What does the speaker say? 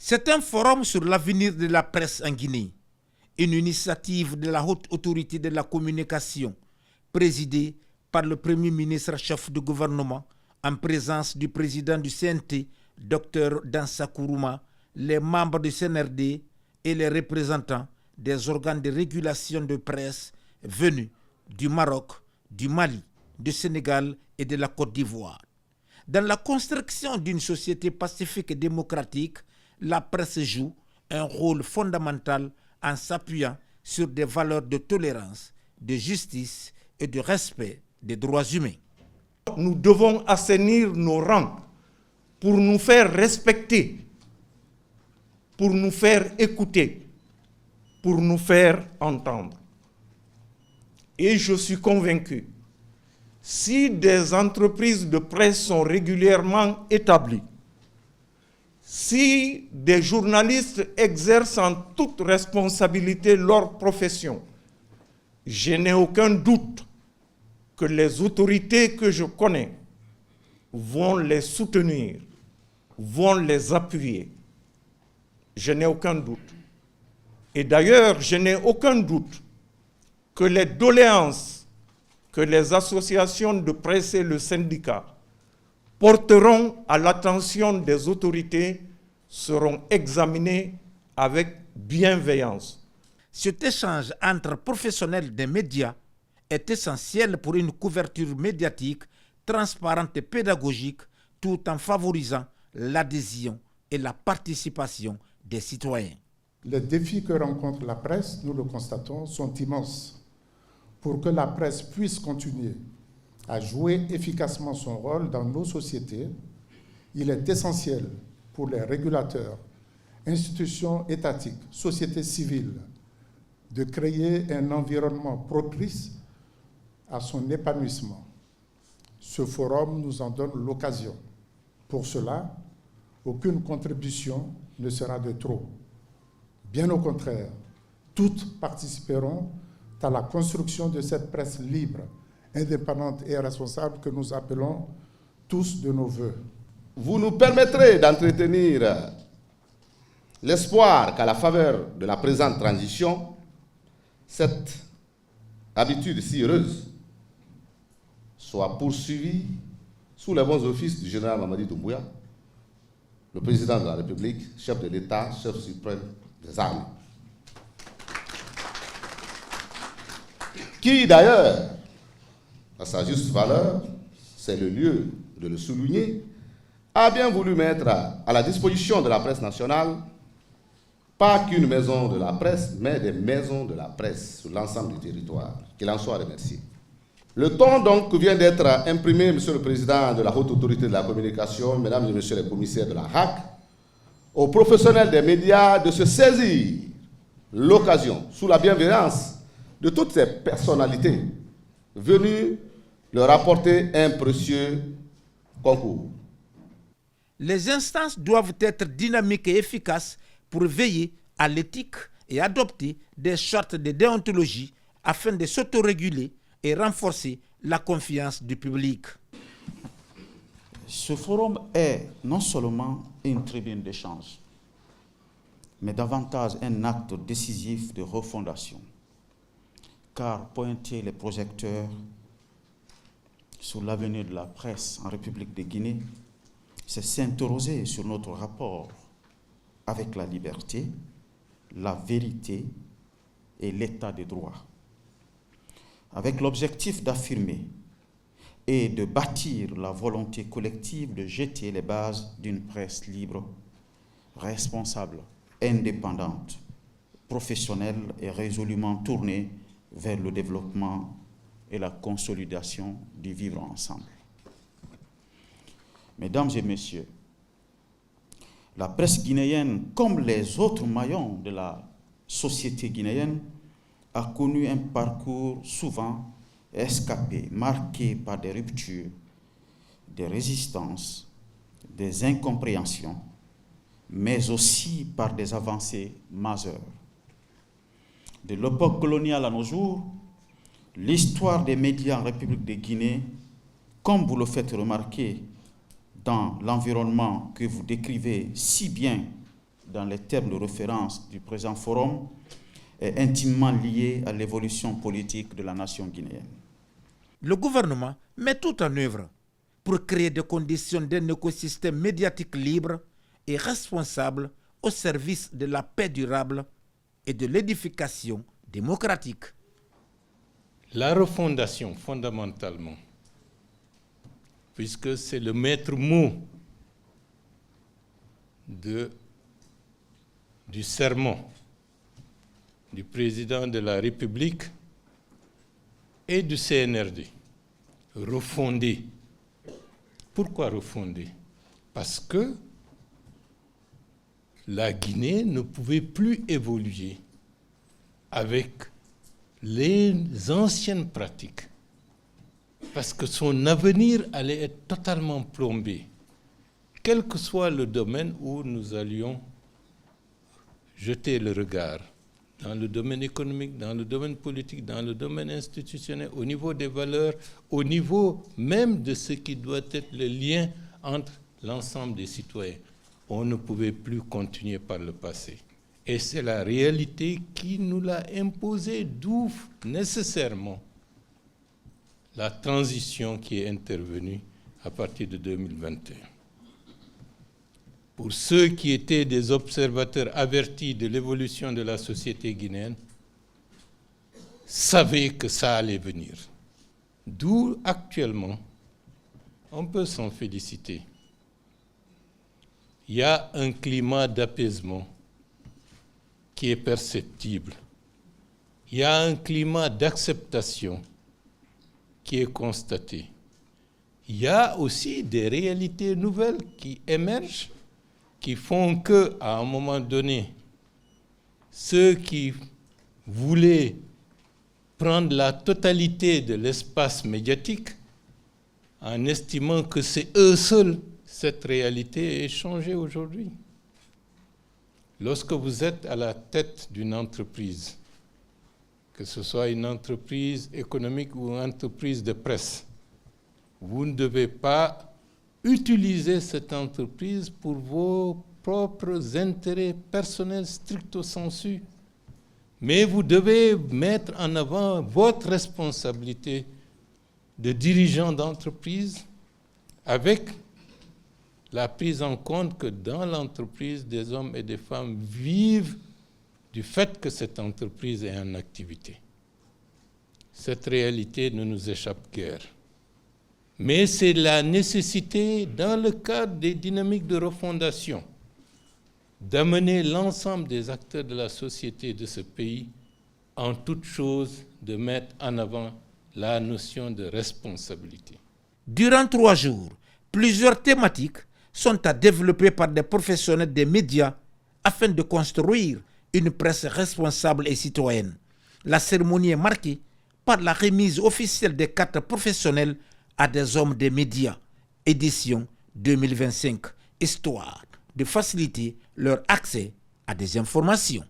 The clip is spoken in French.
C'est un forum sur l'avenir de la presse en Guinée, une initiative de la Haute Autorité de la Communication, présidée par le Premier ministre chef de gouvernement, en présence du président du CNT, Dr Dansa Kourouma, les membres du CNRD et les représentants des organes de régulation de presse venus du Maroc, du Mali, du Sénégal et de la Côte d'Ivoire. Dans la construction d'une société pacifique et démocratique, la presse joue un rôle fondamental en s'appuyant sur des valeurs de tolérance, de justice et de respect des droits humains. Nous devons assainir nos rangs pour nous faire respecter, pour nous faire écouter, pour nous faire entendre. Et je suis convaincu, si des entreprises de presse sont régulièrement établies, si des journalistes exercent en toute responsabilité leur profession, je n'ai aucun doute que les autorités que je connais vont les soutenir, vont les appuyer. Je n'ai aucun doute. Et d'ailleurs, je n'ai aucun doute que les doléances que les associations de presse et le syndicat porteront à l'attention des autorités seront examinées avec bienveillance. Cet échange entre professionnels des médias est essentiel pour une couverture médiatique transparente et pédagogique tout en favorisant l'adhésion et la participation des citoyens. Les défis que rencontre la presse, nous le constatons, sont immenses. Pour que la presse puisse continuer à jouer efficacement son rôle dans nos sociétés, il est essentiel pour les régulateurs, institutions étatiques, sociétés civiles, de créer un environnement propice à son épanouissement. Ce forum nous en donne l'occasion. Pour cela, aucune contribution ne sera de trop. Bien au contraire, toutes participeront à la construction de cette presse libre, indépendante et responsable que nous appelons tous de nos voeux. Vous nous permettrez d'entretenir l'espoir qu'à la faveur de la présente transition, cette habitude si heureuse soit poursuivie sous les bons offices du général Mamadi Doumbouya, le président de la République, chef de l'État, chef suprême des armées. Qui d'ailleurs, à sa juste valeur, c'est le lieu de le souligner, a bien voulu mettre à la disposition de la presse nationale pas qu'une maison de la presse, mais des maisons de la presse sur l'ensemble du territoire. Qu'il en soit remercié. Le ton donc vient d'être imprimé, Monsieur le Président de la Haute Autorité de la Communication, Mesdames et Messieurs les commissaires de la HAC, aux professionnels des médias de se saisir l'occasion, sous la bienveillance de toutes ces personnalités venues leur apporter un précieux concours. Les instances doivent être dynamiques et efficaces pour veiller à l'éthique et adopter des chartes de déontologie afin de s'autoréguler et renforcer la confiance du public. Ce forum est non seulement une tribune d'échange, mais davantage un acte décisif de refondation. Car pointer les projecteurs sur l'avenir de la presse en République de Guinée, c'est s'interroger sur notre rapport avec la liberté, la vérité et l'état de droit, avec l'objectif d'affirmer et de bâtir la volonté collective de jeter les bases d'une presse libre, responsable, indépendante, professionnelle et résolument tournée vers le développement et la consolidation du vivre ensemble. Mesdames et messieurs, la presse guinéenne, comme les autres maillons de la société guinéenne, a connu un parcours souvent escapé, marqué par des ruptures, des résistances, des incompréhensions, mais aussi par des avancées majeures. De l'époque coloniale à nos jours, l'histoire des médias en République de Guinée, comme vous le faites remarquer dans l'environnement que vous décrivez si bien dans les termes de référence du présent forum, est intimement liée à l'évolution politique de la nation guinéenne. Le gouvernement met tout en œuvre pour créer des conditions d'un écosystème médiatique libre et responsable au service de la paix durable et de l'édification démocratique. La refondation, fondamentalement, puisque c'est le maître mot du sermon du président de la République et du CNRD. Refonder. Pourquoi refonder? Parce que la Guinée ne pouvait plus évoluer avec les anciennes pratiques, parce que son avenir allait être totalement plombé, quel que soit le domaine où nous allions jeter le regard, dans le domaine économique, dans le domaine politique, dans le domaine institutionnel, au niveau des valeurs, au niveau même de ce qui doit être le lien entre l'ensemble des citoyens. On ne pouvait plus continuer par le passé. Et c'est la réalité qui nous l'a imposé, d'où nécessairement la transition qui est intervenue à partir de 2021. Pour ceux qui étaient des observateurs avertis de l'évolution de la société guinéenne, savaient que ça allait venir. D'où actuellement, on peut s'en féliciter. Il y a un climat d'apaisement qui est perceptible. Il y a un climat d'acceptation qui est constaté. Il y a aussi des réalités nouvelles qui émergent, qui font qu'à un moment donné, ceux qui voulaient prendre la totalité de l'espace médiatique, en estimant que c'est eux seuls, cette réalité est changée aujourd'hui. Lorsque vous êtes à la tête d'une entreprise, que ce soit une entreprise économique ou une entreprise de presse, vous ne devez pas utilisez cette entreprise pour vos propres intérêts personnels stricto sensu. Mais vous devez mettre en avant votre responsabilité de dirigeant d'entreprise avec la prise en compte que dans l'entreprise, des hommes et des femmes vivent du fait que cette entreprise est en activité. Cette réalité ne nous échappe guère. Mais c'est la nécessité, dans le cadre des dynamiques de refondation, d'amener l'ensemble des acteurs de la société de ce pays, en toute chose, de mettre en avant la notion de responsabilité. Durant 3 jours, plusieurs thématiques sont à développer par des professionnels des médias afin de construire une presse responsable et citoyenne. La cérémonie est marquée par la remise officielle des cartes professionnelles à des hommes des médias, édition 2025, histoire de faciliter leur accès à des informations.